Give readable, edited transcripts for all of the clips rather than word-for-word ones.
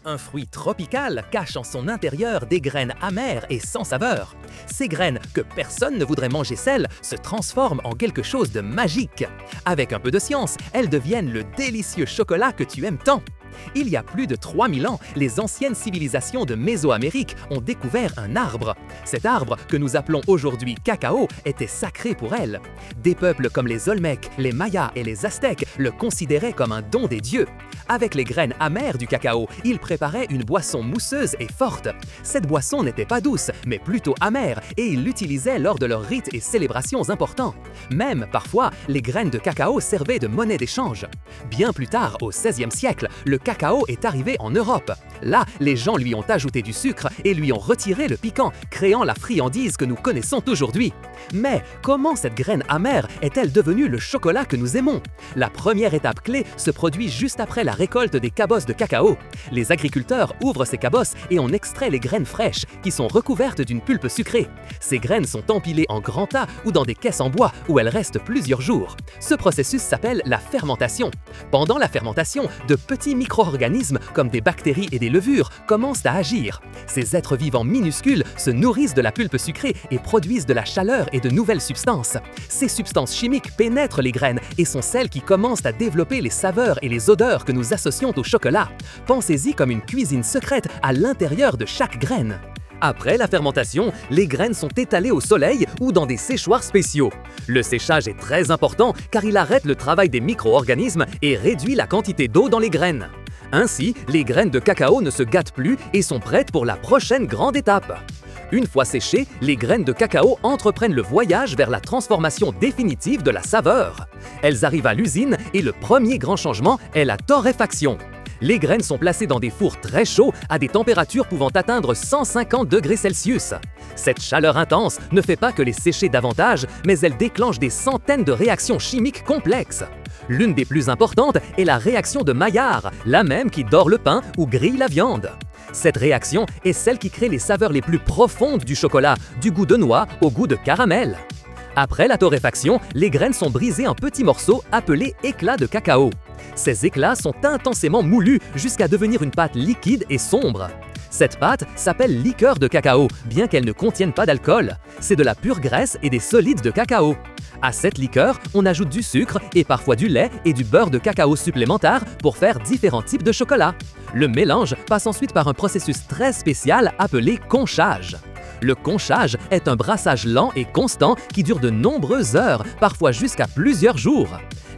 Un fruit tropical cache en son intérieur des graines amères et sans saveur. Ces graines, que personne ne voudrait manger seules, se transforment en quelque chose de magique. Avec un peu de science, elles deviennent le délicieux chocolat que tu aimes tant. Il y a plus de 3000 ans, les anciennes civilisations de Mésoamérique ont découvert un arbre. Cet arbre, que nous appelons aujourd'hui cacao, était sacré pour elles. Des peuples comme les Olmèques, les Mayas et les Aztèques le considéraient comme un don des dieux. Avec les graines amères du cacao, ils préparaient une boisson mousseuse et forte. Cette boisson n'était pas douce, mais plutôt amère, et ils l'utilisaient lors de leurs rites et célébrations importants. Même, parfois, les graines de cacao servaient de monnaie d'échange. Bien plus tard, au XVIe siècle, le cacao est arrivé en Europe. Là, les gens lui ont ajouté du sucre et lui ont retiré le piquant, créant la friandise que nous connaissons aujourd'hui. Mais comment cette graine amère est-elle devenue le chocolat que nous aimons? La première étape clé se produit juste après la récolte des cabosses de cacao. Les agriculteurs ouvrent ces cabosses et on extrait les graines fraîches, qui sont recouvertes d'une pulpe sucrée. Ces graines sont empilées en grands tas ou dans des caisses en bois où elles restent plusieurs jours. Ce processus s'appelle la fermentation. Pendant la fermentation, de petits micro-organismes comme des bactéries et des levures commencent à agir. Ces êtres vivants minuscules se nourrissent de la pulpe sucrée et produisent de la chaleur et de nouvelles substances. Ces substances chimiques pénètrent les graines et sont celles qui commencent à développer les saveurs et les odeurs que nous associons au chocolat. Pensez-y comme une cuisine secrète à l'intérieur de chaque graine. Après la fermentation, les graines sont étalées au soleil ou dans des séchoirs spéciaux. Le séchage est très important car il arrête le travail des micro-organismes et réduit la quantité d'eau dans les graines. Ainsi, les graines de cacao ne se gâtent plus et sont prêtes pour la prochaine grande étape. Une fois séchées, les graines de cacao entreprennent le voyage vers la transformation définitive de la saveur. Elles arrivent à l'usine et le premier grand changement est la torréfaction. Les graines sont placées dans des fours très chauds à des températures pouvant atteindre 150 degrés Celsius. Cette chaleur intense ne fait pas que les sécher davantage, mais elle déclenche des centaines de réactions chimiques complexes. L'une des plus importantes est la réaction de Maillard, la même qui dore le pain ou grille la viande. Cette réaction est celle qui crée les saveurs les plus profondes du chocolat, du goût de noix au goût de caramel. Après la torréfaction, les graines sont brisées en petits morceaux appelés éclats de cacao. Ces éclats sont intensément moulus jusqu'à devenir une pâte liquide et sombre. Cette pâte s'appelle liqueur de cacao, bien qu'elle ne contienne pas d'alcool. C'est de la pure graisse et des solides de cacao. À cette liqueur, on ajoute du sucre et parfois du lait et du beurre de cacao supplémentaire pour faire différents types de chocolat. Le mélange passe ensuite par un processus très spécial appelé conchage. Le conchage est un brassage lent et constant qui dure de nombreuses heures, parfois jusqu'à plusieurs jours.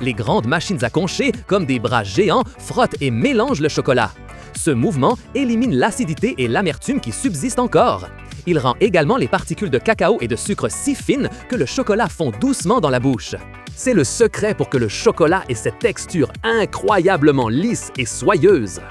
Les grandes machines à concher, comme des bras géants, frottent et mélangent le chocolat. Ce mouvement élimine l'acidité et l'amertume qui subsistent encore. Il rend également les particules de cacao et de sucre si fines que le chocolat fond doucement dans la bouche. C'est le secret pour que le chocolat ait cette texture incroyablement lisse et soyeuse.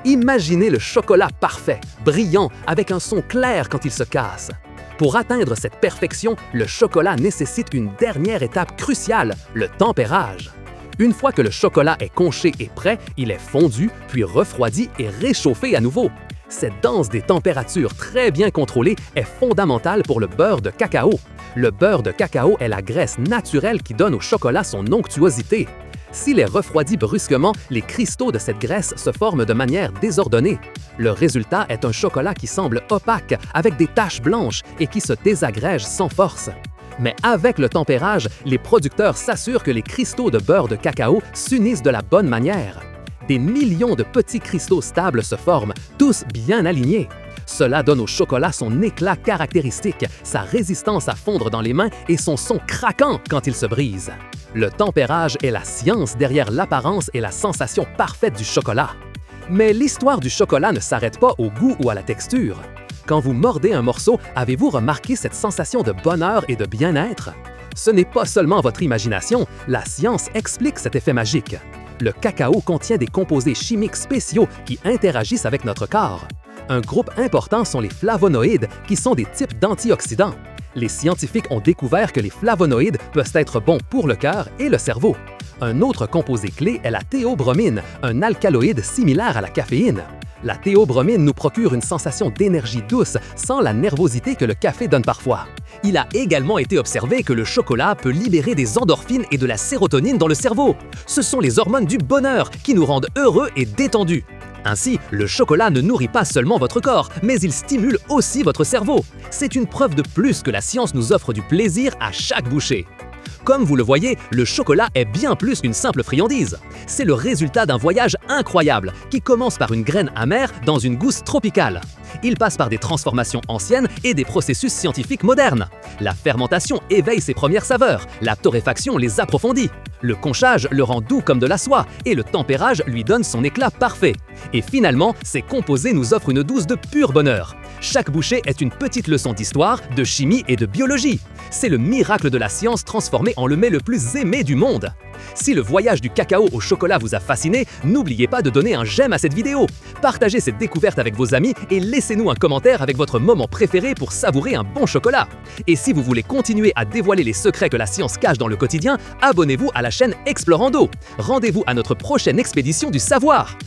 Imaginez le chocolat parfait, brillant, avec un son clair quand il se casse. Pour atteindre cette perfection, le chocolat nécessite une dernière étape cruciale, le tempérage. Une fois que le chocolat est conché et prêt, il est fondu, puis refroidi et réchauffé à nouveau. Cette danse des températures très bien contrôlée est fondamentale pour le beurre de cacao. Le beurre de cacao est la graisse naturelle qui donne au chocolat son onctuosité. S'il est refroidi brusquement, les cristaux de cette graisse se forment de manière désordonnée. Le résultat est un chocolat qui semble opaque, avec des taches blanches et qui se désagrège sans force. Mais avec le tempérage, les producteurs s'assurent que les cristaux de beurre de cacao s'unissent de la bonne manière. Des millions de petits cristaux stables se forment, tous bien alignés. Cela donne au chocolat son éclat caractéristique, sa résistance à fondre dans les mains et son son craquant quand il se brise. Le tempérage est la science derrière l'apparence et la sensation parfaite du chocolat. Mais l'histoire du chocolat ne s'arrête pas au goût ou à la texture. Quand vous mordez un morceau, avez-vous remarqué cette sensation de bonheur et de bien-être? Ce n'est pas seulement votre imagination, la science explique cet effet magique. Le cacao contient des composés chimiques spéciaux qui interagissent avec notre corps. Un groupe important sont les flavonoïdes, qui sont des types d'antioxydants. Les scientifiques ont découvert que les flavonoïdes peuvent être bons pour le cœur et le cerveau. Un autre composé clé est la théobromine, un alcaloïde similaire à la caféine. La théobromine nous procure une sensation d'énergie douce sans la nervosité que le café donne parfois. Il a également été observé que le chocolat peut libérer des endorphines et de la sérotonine dans le cerveau. Ce sont les hormones du bonheur qui nous rendent heureux et détendus. Ainsi, le chocolat ne nourrit pas seulement votre corps, mais il stimule aussi votre cerveau. C'est une preuve de plus que la science nous offre du plaisir à chaque bouchée. Comme vous le voyez, le chocolat est bien plus qu'une simple friandise. C'est le résultat d'un voyage incroyable qui commence par une graine amère dans une gousse tropicale. Il passe par des transformations anciennes et des processus scientifiques modernes. La fermentation éveille ses premières saveurs, la torréfaction les approfondit. Le conchage le rend doux comme de la soie et le tempérage lui donne son éclat parfait. Et finalement, ces composés nous offrent une dose de pur bonheur. Chaque bouchée est une petite leçon d'histoire, de chimie et de biologie. C'est le miracle de la science transformé en le mets le plus aimé du monde. Si le voyage du cacao au chocolat vous a fasciné, n'oubliez pas de donner un j'aime à cette vidéo. Partagez cette découverte avec vos amis et laissez-nous un commentaire avec votre moment préféré pour savourer un bon chocolat. Et si vous voulez continuer à dévoiler les secrets que la science cache dans le quotidien, abonnez-vous à la chaîne Explorando. Rendez-vous à notre prochaine expédition du savoir.